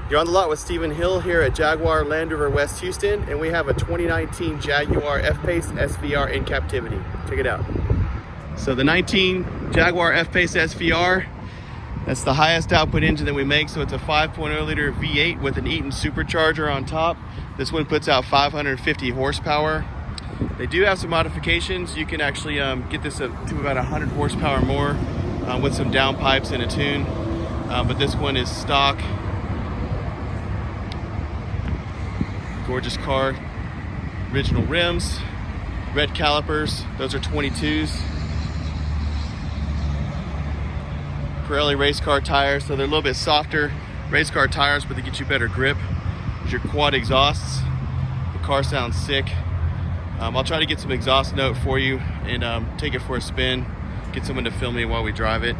You're on the lot with Stephen Hill here at Jaguar Land Rover West Houston, and we have a 2019 Jaguar F-Pace SVR in captivity. Check it out. So the 19 Jaguar F-Pace SVR, that's the highest output engine that we make. So it's a 5.0 liter V8 with an Eaton supercharger on top. This one puts out 550 horsepower. They do have some modifications. You can actually get this up to about 100 horsepower more with some downpipes and a tune. But this one is stock. Gorgeous car. Original rims, red calipers. Those are 22s. Pirelli race car tires, so they're a little bit softer race car tires, but they get you better grip. There's your quad exhausts. The car sounds sick. I'll try to get some exhaust note for you and take it for a spin. Get someone to film me while we drive it.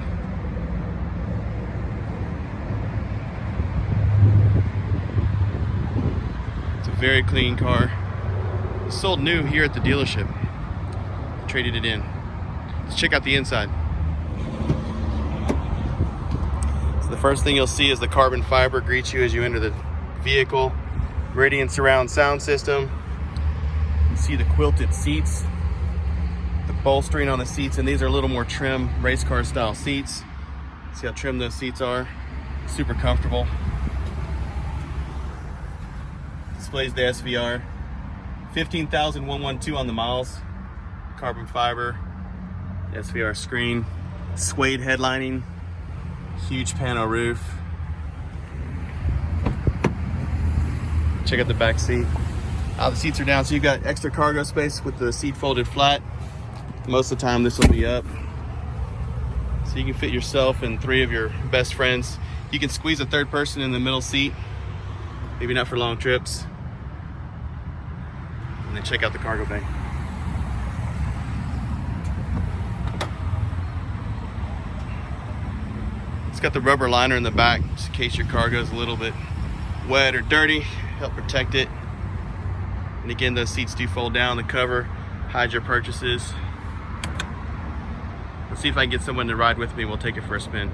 It's a very clean car. It's sold new here at the dealership. Traded it in. Let's check out the inside. So the first thing you'll see is the carbon fiber greets you as you enter the vehicle. Meridian surround sound system. You see the quilted seats, the bolstering on the seats, and these are a little more trim race car style seats. See how trim those seats are? Super comfortable. Displays the SVR. 15,112 on the miles. Carbon fiber, SVR screen, suede headlining, huge panel roof. Check out the back seat. The seats are down, so you've got extra cargo space with the seat folded flat. Most of the time this will be up. So you can fit yourself and 3 of your best friends. You can squeeze a third person in the middle seat, maybe not for long trips. And then check out the cargo bay. It's got the rubber liner in the back, just in case your car goes a little bit wet or dirty, help protect it. And again, those seats do fold down. The cover hides your purchases. Let's see if I can get someone to ride with me. We'll take it for a spin.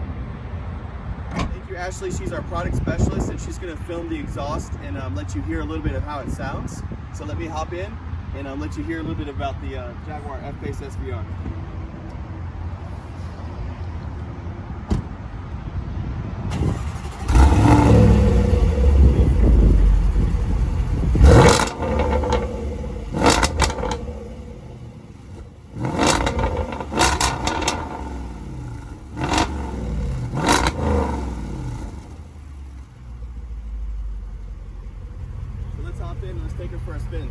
Thank you, Ashley. She's our product specialist, and she's going to film the exhaust and let you hear a little bit of how it sounds. So let me hop in and let you hear a little bit about the Jaguar F-Pace SVR. Let's hop in and let's take it for a spin.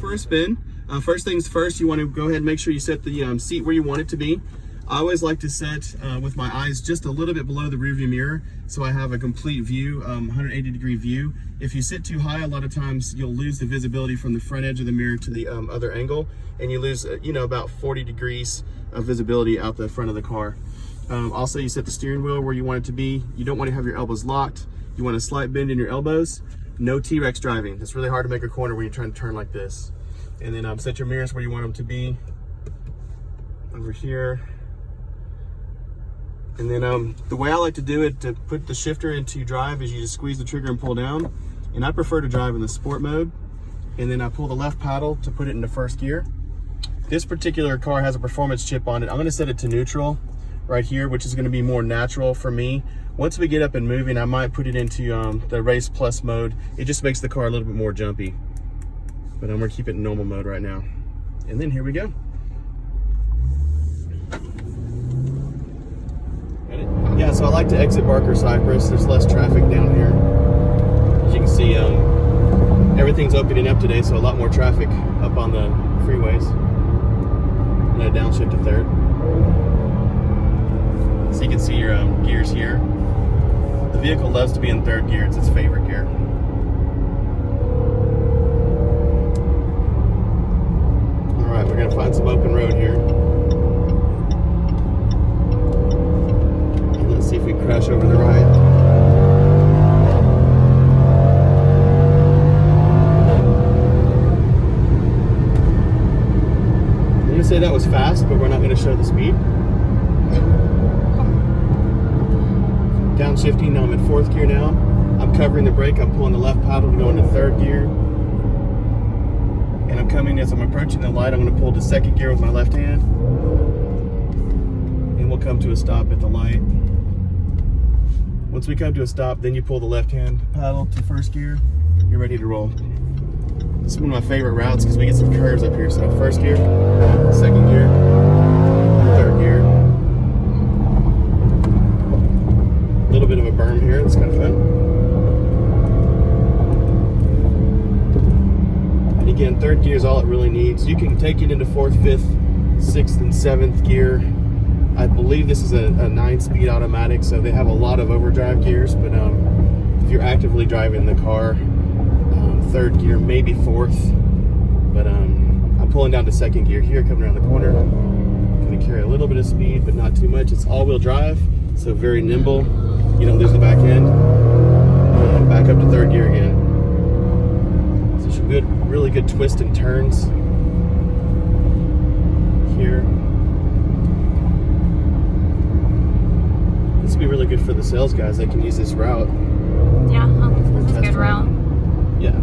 For a spin, first things first, you want to go ahead and make sure you set the seat where you want it to be. I always like to set with my eyes just a little bit below the rearview mirror so I have a complete view, 180 degree view. If you sit too high, a lot of times you'll lose the visibility from the front edge of the mirror to the other angle, and you lose about 40 degrees of visibility out the front of the car. Also, you set the steering wheel where you want it to be. You don't want to have your elbows locked. You want a slight bend in your elbows. No T-Rex driving. It's really hard to make a corner when you're trying to turn like this. And then set your mirrors where you want them to be. Over here. And then the way I like to do it, to put the shifter into drive, is you just squeeze the trigger and pull down. And I prefer to drive in the sport mode. And then I pull the left paddle to put it into first gear. This particular car has a performance chip on it. I'm going to set it to neutral right here, which is going to be more natural for me. Once we get up and moving, I might put it into the Race Plus mode. It just makes the car a little bit more jumpy. But I'm going to keep it in normal mode right now. And then here we go. Yeah, so I like to exit Barker Cypress. There's less traffic down here. As you can see, everything's opening up today, so a lot more traffic up on the freeways. I'm going to downshift to third. So you can see your gears here. The vehicle loves to be in third gear. It's its favorite gear. All right, we're going to find some open road here. And let's see if we can crash over the right. I'm going to say that was fast, but we're not going to show the speed. Downshifting, now I'm in fourth gear now. covering the brake, I'm pulling the left paddle to go into third gear. And I'm coming, as I'm approaching the light, I'm going to pull to second gear with my left hand. And we'll come to a stop at the light. Once we come to a stop, then you pull the left hand paddle to first gear. You're ready to roll. This is one of my favorite routes because we get some curves up here. So first gear, second gear, third gear. A little bit of a berm here, it's kind of fun. And again, third gear is all it really needs. You can take it into fourth, fifth, sixth, and seventh gear. I believe this is a 9-speed automatic, so they have a lot of overdrive gears, but if you're actively driving the car, third gear, maybe fourth, but I'm pulling down to second gear here, coming around the corner. Going to carry a little bit of speed, but not too much. It's all-wheel drive, so very nimble. You don't lose the back end. And back up to third gear again. So some good, really good twists and turns here. This would be really good for the sales guys. They can use this route. Yeah, this is a good route. Yeah,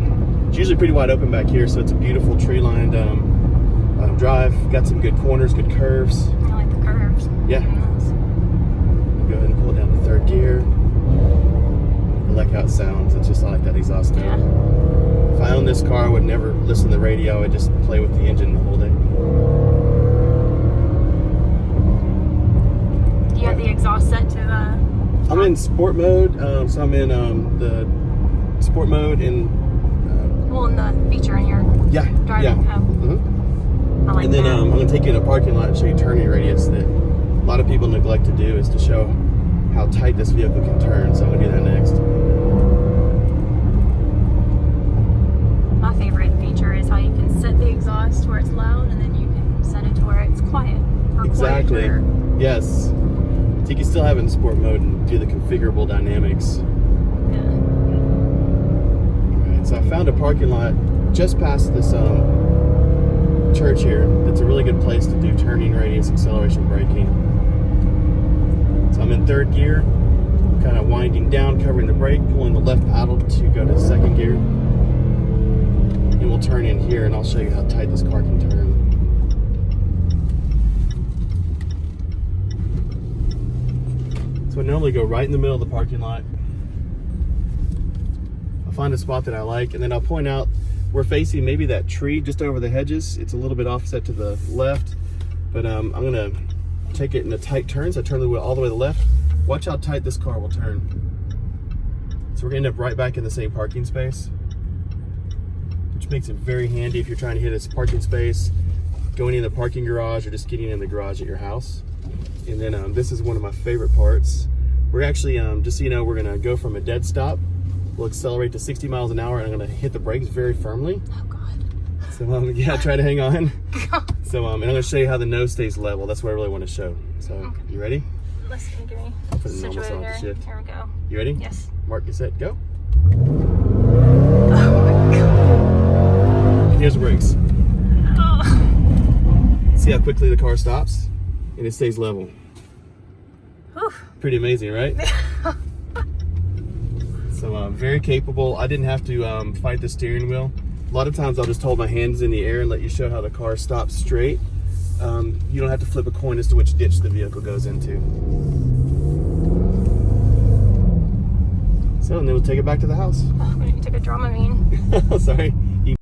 it's usually pretty wide open back here, so it's a beautiful tree-lined drive. Got some good corners, good curves. I like the curves. Yeah. Go ahead and pull it down to third gear. I like how it sounds. It's just, I like that exhaust note. Yeah. If I owned this car, I would never listen to the radio. I'd just play with the engine the whole day. Do you have the exhaust set to the... I'm in sport mode, so I'm in the sport mode and well, in the feature in your driving. Yeah. Oh. I like and then that. I'm going to take you in a parking lot and show you turning radius that a lot of people neglect to do, is to show how tight this vehicle can turn. So I'm going to do that next. My favorite feature is how you can set the exhaust where it's loud, and then you can set it to where it's quiet. Or Exactly. Quieter. Yes. So you can still have it in sport mode and do the configurable dynamics. Yeah. Alright, so I found a parking lot just past this church here. It's a really good place to do turning radius, acceleration, braking. So I'm in third gear, kind of winding down, covering the brake, pulling the left paddle to go to second gear. And we'll turn in here and I'll show you how tight this car can turn. So I normally go right in the middle of the parking lot. I'll find a spot that I like, and then I'll point out we're facing maybe that tree just over the hedges. It's a little bit offset to the left, but I'm gonna take it in a tight turn. So I turn the wheel all the way to the left. Watch how tight this car will turn. So we're gonna end up right back in the same parking space, which makes it very handy if you're trying to hit a parking space, going in the parking garage, or just getting in the garage at your house. And then this is one of my favorite parts. We're actually, just so you know, we're gonna go from a dead stop. We'll accelerate to 60 miles an hour, and I'm gonna hit the brakes very firmly. Oh God. So yeah, try to hang on. So and I'm gonna show you how the nose stays level. That's what I really want to show. So Okay. You ready? Listen, give me. I'll put the normal Situated on here. shift. Here we go. You ready? Yes. Mark, get set, go. Oh my God. And here's the brakes. Oh. See how quickly the car stops, and it stays level. Oof. Pretty amazing, right? So very capable. I didn't have to fight the steering wheel. A lot of times I'll just hold my hands in the air and let you show how the car stops straight. You don't have to flip a coin as to which ditch the vehicle goes into. So, and then we'll take it back to the house. Oh, you took a Dramamine. Sorry.